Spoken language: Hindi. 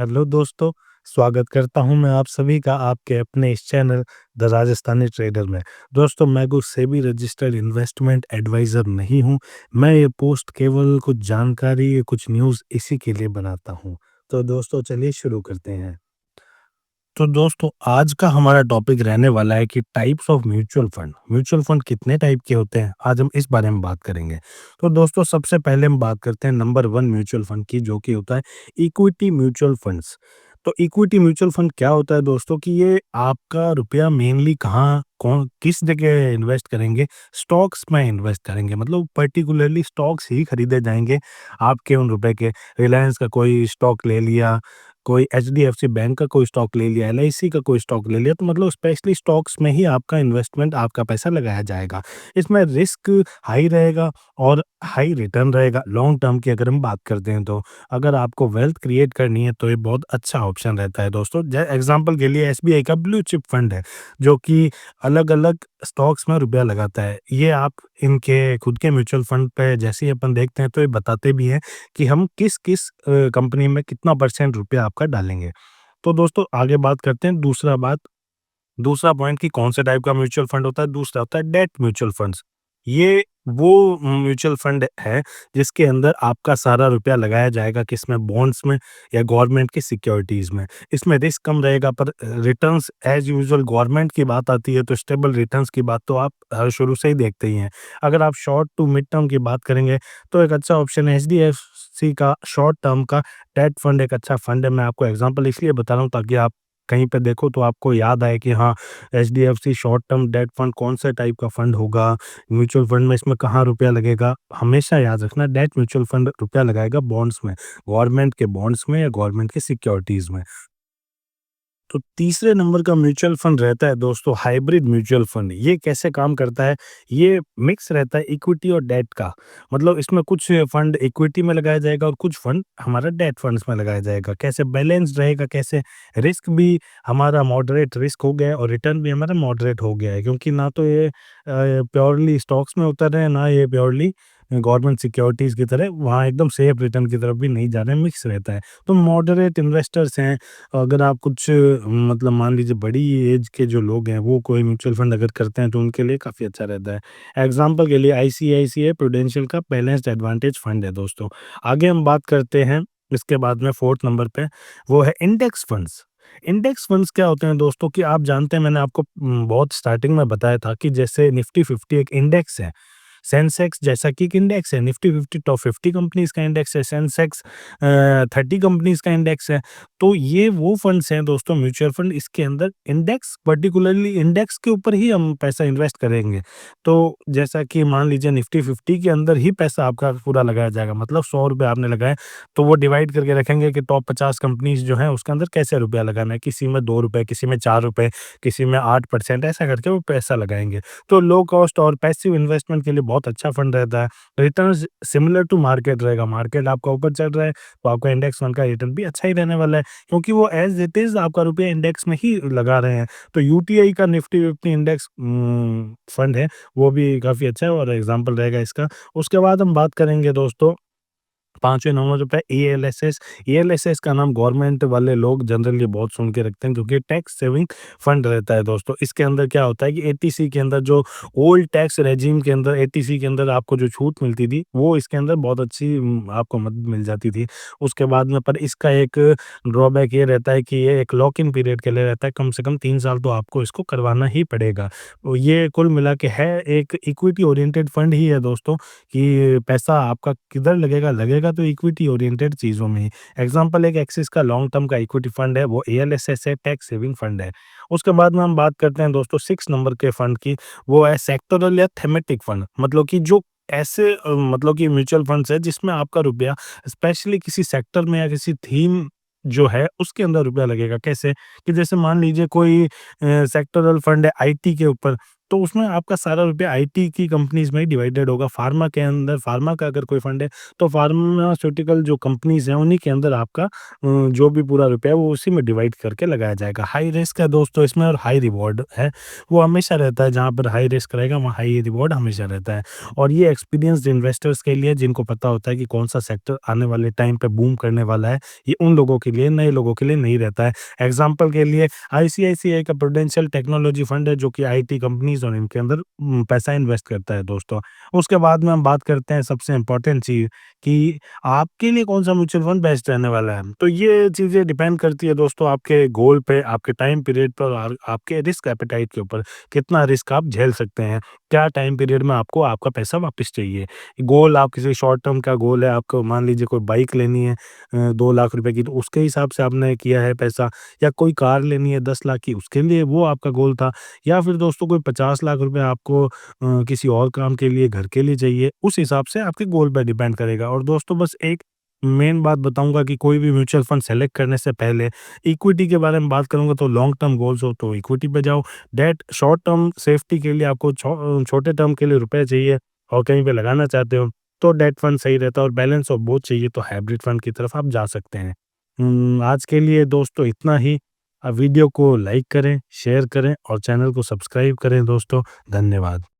हेलो दोस्तों, स्वागत करता हूं मैं आप सभी का आपके अपने इस चैनल द राजस्थानी ट्रेडर में। दोस्तों, मैं कुछ सेबी रजिस्टर्ड इन्वेस्टमेंट एडवाइज़र नहीं हूं। मैं ये पोस्ट केवल कुछ जानकारी, कुछ न्यूज़ इसी के लिए बनाता हूं। तो दोस्तों, चलिए शुरू करते हैं। तो दोस्तों, आज का हमारा टॉपिक रहने वाला है कि types of mutual fund. Mutual fund कितने टाइप के होते हैं, आज हम इस बारे में बात करेंगे। तो दोस्तों, सबसे पहले हम बात करते हैं नंबर 1 म्यूचुअल फंड की, जो कि होता है इक्विटी म्यूचुअल फंड्स। तो इक्विटी म्यूचुअल फंड क्या होता है दोस्तों, कि ये आपका रुपया मेनली कहाँ, कौन किस जगह इन्वेस्ट करेंगे? स्टॉक्स में इन्वेस्ट करेंगे, मतलब पर्टिकुलरली स्टॉक्स ही खरीदे जाएँगे आपके उन रुपए के। रिलायंस का कोई स्टॉक ले लिया, कोई एचडीएफसी बैंक का कोई स्टॉक ले लिया, एलआईसी का कोई स्टॉक ले लिया, तो मतलब स्पेशली स्टॉक्स में ही आपका इन्वेस्टमेंट, आपका पैसा लगाया जाएगा। इसमें रिस्क हाई रहेगा और हाई रिटर्न रहेगा लॉन्ग टर्म की अगर हम बात करते हैं तो। अगर आपको वेल्थ क्रिएट करनी है तो ये बहुत अच्छा ऑप्शन रहता है दोस्तों। एग्जाम्पल के लिए एसबीआई का ब्लू चिप फंड है, जो कि अलग-अलग स्टॉक्स में रुपया लगाता है। ये आप इनके खुद के म्यूचुअल फंड पे जैसे ही अपन देखते हैं तो ये बताते भी हैं कि हम किस-किस कंपनी में कितना परसेंट रुपया आपका डालेंगे। तो दोस्तों, आगे बात करते हैं दूसरा पॉइंट कि कौन से टाइप का म्यूचुअल फंड होता है। दूसरा होता है डेट म्यूचुअल फंड्स। ये वो म्यूचुअल फंड है जिसके अंदर आपका सारा रुपया लगाया जाएगा, किसमें? बॉन्ड्स में या गवर्नमेंट की सिक्योरिटीज में। इसमें रिस्क कम रहेगा पर रिटर्न्स एज यूजुअल। गवर्नमेंट की बात आती है तो स्टेबल रिटर्न्स की बात तो आप शुरू से ही देखते ही हैं। अगर आप शॉर्ट टू मिड टर्म की बात करेंगे तो एक अच्छा ऑप्शन है एचडीएफसी का शॉर्ट टर्म का डेट फंड। एक अच्छा फंड है। मैं आपको एग्जांपल इसलिए बता रहा हूँ ताकि आप कहीं पे देखो तो आपको याद आए कि हाँ, HDFC short term debt fund कौन से टाइप का फंड होगा, म्यूचुअल फंड में इसमें कहाँ रुपया लगेगा। हमेशा याद रखना, डेट म्यूचुअल फंड रुपया लगाएगा बॉन्ड्स में, गवर्नमेंट के बॉन्ड्स में या गवर्नमेंट की सिक्योरिटीज में। तो तीसरे नंबर का म्यूचुअल फंड रहता है दोस्तों हाइब्रिड म्यूचुअल फंड। ये कैसे काम करता है? ये मिक्स रहता है इक्विटी और डेट का। मतलब इसमें कुछ फंड इक्विटी में लगाया जाएगा और कुछ फंड हमारा डेट फंड्स में लगाया जाएगा। कैसे बैलेंस्ड रहेगा? कैसे रिस्क भी हमारा मॉडरेट रिस्क हो गया है और रिटर्न भी हमारा मॉडरेट हो गया है, क्योंकि ना तो ये प्योरली स्टॉक्स में उतर रहे हैं, ना ये प्योरली गवर्नमेंट सिक्योरिटीज की तरह वहाँ एकदम सेफ रिटर्न की तरफ भी नहीं जा रहे हैं, मिक्स रहता है। तो मॉडरेट इन्वेस्टर्स हैं। अगर आप कुछ मतलब मान लीजिए बड़ी एज के जो लोग हैं वो कोई म्यूचुअल फंड अगर करते हैं तो उनके लिए काफ़ी अच्छा रहता है। एग्जांपल के लिए आईसीआईसीआई प्रूडेंशियल का बैलेंस्ड एडवांटेज फंड है दोस्तों। आगे हम बात करते हैं इसके बाद में 4th नंबर पे, वो है इंडेक्स फंड्स। इंडेक्स फंड्स क्या होते हैं दोस्तों, कि आप जानते हैं मैंने आपको बहुत स्टार्टिंग में बताया था कि जैसे निफ्टी 50 एक इंडेक्स है। सेंसेक्स जैसा कि एक इंडेक्स है, निफ्टी 50 टॉप 50 कंपनीज का इंडेक्स है, सेंसेक्स 30 कंपनीज का इंडेक्स है। तो ये वो फंड्स हैं दोस्तों म्यूचुअल फंड, इसके अंदर इंडेक्स, पर्टिकुलरली इंडेक्स के ऊपर ही हम पैसा इन्वेस्ट करेंगे। तो जैसा कि मान लीजिए निफ्टी 50 के अंदर ही पैसा आपका पूरा लगाया जाएगा, मतलब 100 रुपए आपने लगाए तो वो डिवाइड करके रखेंगे कि टॉप 50 कंपनीज जो हैं उसके अंदर कैसे रुपया लगाना है। किसी में 2 रुपए, किसी में 4 रुपए, किसी में 8%, ऐसा करके वो पैसा लगाएंगे। तो लो कॉस्ट और पैसिव इन्वेस्टमेंट के लिए बहुत अच्छा फंड रहता है। रिटर्न्स सिमिलर टू मार्केट रहेगा। मार्केट आपका ऊपर चल रहा है तो आपका इंडेक्स फंड का रिटर्न भी अच्छा ही रहने वाला है, क्योंकि वो एज इट इज आपका रुपया इंडेक्स में ही लगा रहे हैं। तो यूटीआई का निफ्टी 50 इंडेक्स फंड है, वो भी काफ़ी अच्छा है और एग्जाम्पल रहेगा इसका। उसके बाद हम बात करेंगे दोस्तों 5वें नंबर पे एएलएसएस। एएलएसएस का नाम गवर्नमेंट वाले लोग जनरली बहुत सुन के रखते हैं, क्योंकि टैक्स सेविंग फंड रहता है दोस्तों। इसके अंदर क्या होता है कि एटीसी के अंदर जो ओल्ड टैक्स रेजिम के अंदर एटीसी के अंदर आपको जो छूट मिलती थी वो इसके अंदर बहुत अच्छी आपको मदद मिल जाती थी। उसके बाद में पर इसका एक ड्रॉबैक ये रहता है कि ये एक लॉक इन पीरियड के लिए रहता है, कम से कम 3 साल तो आपको इसको करवाना ही पड़ेगा। तो ये कुल मिला के है एक इक्विटी ओरिएंटेड फंड ही है दोस्तों, कि पैसा आपका किधर लगेगा, लगेगा तो इक्विटी ओरिएंटेड चीज़ों में ही। एग्ज़ाम्पल एक एक्सिस का लॉन्ग टर्म का इक्विटी फंड है, वो एएलएसएस है, टैक्स सेविंग फंड है। उसके बाद में हम बात करते हैं दोस्तों 6 नंबर के फंड की, वो है सेक्टोरल या थीमेटिक फंड। मतलब कि जो ऐसे मतलब कि म्यूचुअल फंड्स है जिसमें आपका रुपया स्पेशली किसी सेक्टर में या किसी थीम जो है उसके अंदर रुपया लगेगा। कैसे? कि जैसे मान लीजिए कोई सेक्टोरल फंड है आईटी के ऊपर, तो उसमें आपका सारा रुपया आईटी की कंपनीज़ में ही डिवाइडेड होगा। फार्मा के अंदर फार्मा का अगर कोई फंड है, तो फार्मास्यूटिकल जो कंपनीज़ हैं, उन्हीं के अंदर आपका जो भी पूरा रुपया है, वो उसी में डिवाइड करके लगाया जाएगा। हाई रिस्क है दोस्तों इसमें और हाई रिवॉर्ड है, वो हमेशा रहता है। जहाँ पर हाई रिस्क रहेगा, वहाँ हाई रिवॉर्ड हमेशा रहता है। और ये एक्सपीरियंस्ड इन्वेस्टर्स के लिए, जिनको पता होता है कि कौन-सा सेक्टर आने वाले टाइम पे बूम करने वाला है, ये उन लोगों के लिए, नए लोगों के लिए नहीं रहता है। एग्ज़ाम्पल के लिए आईसीआईसीआई का प्रूडेंशियल टेक्नोलॉजी फंड है, जो कि आईटी कंपनीज़ और इनके अंदर पैसा इन्वेस्ट करता है दोस्तों। उसके बाद में हम बात करते हैं सबसे इम्पोर्टेंट चीज़ कि आपके लिए कौन-सा म्यूचुअल फंड बेस्ट रहने वाला है। तो ये चीज़ें डिपेंड करती है दोस्तों आपके गोल पे, आपके टाइम पीरियड पर और आपके रिस्क एपेटाइट के ऊपर। कितना रिस्क आप झेल सकते हैं, क्या टाइम पीरियड में आपको आपका पैसा वापस चाहिए। गोल आप किसी शॉर्ट टर्म का गोल है, आपको मान लीजिए कोई बाइक लेनी है 2 लाख रुपए की, तो उसके हिसाब से आपने किया है पैसा, या कोई कार लेनी है 10 लाख की, उसके लिए वो आपका गोल था, या फिर दोस्तों कोई 50 लाख रुपए आपको किसी और काम के लिए, घर के लिए चाहिए, उस हिसाब से आपके गोल पे डिपेंड करेगा। और दोस्तों बस एक मेन बात बताऊँगा कि कोई भी म्यूचुअल फंड सेलेक्ट करने से पहले इक्विटी के बारे में बात करूँगा, तो लॉन्ग टर्म गोल्स हो तो इक्विटी पे जाओ। डेट शॉर्ट टर्म सेफ्टी के लिए आपको छोटे टर्म के लिए रुपए चाहिए और कहीं पे लगाना चाहते हो, तो डेट फंड सही रहता है। और बैलेंस ऑफ बोथ चाहिए तो हाइब्रिड फंड की तरफ आप जा सकते हैं। आज के लिए दोस्तों इतना ही। वीडियो को लाइक करें, शेयर करें और चैनल को सब्सक्राइब करें दोस्तों। धन्यवाद।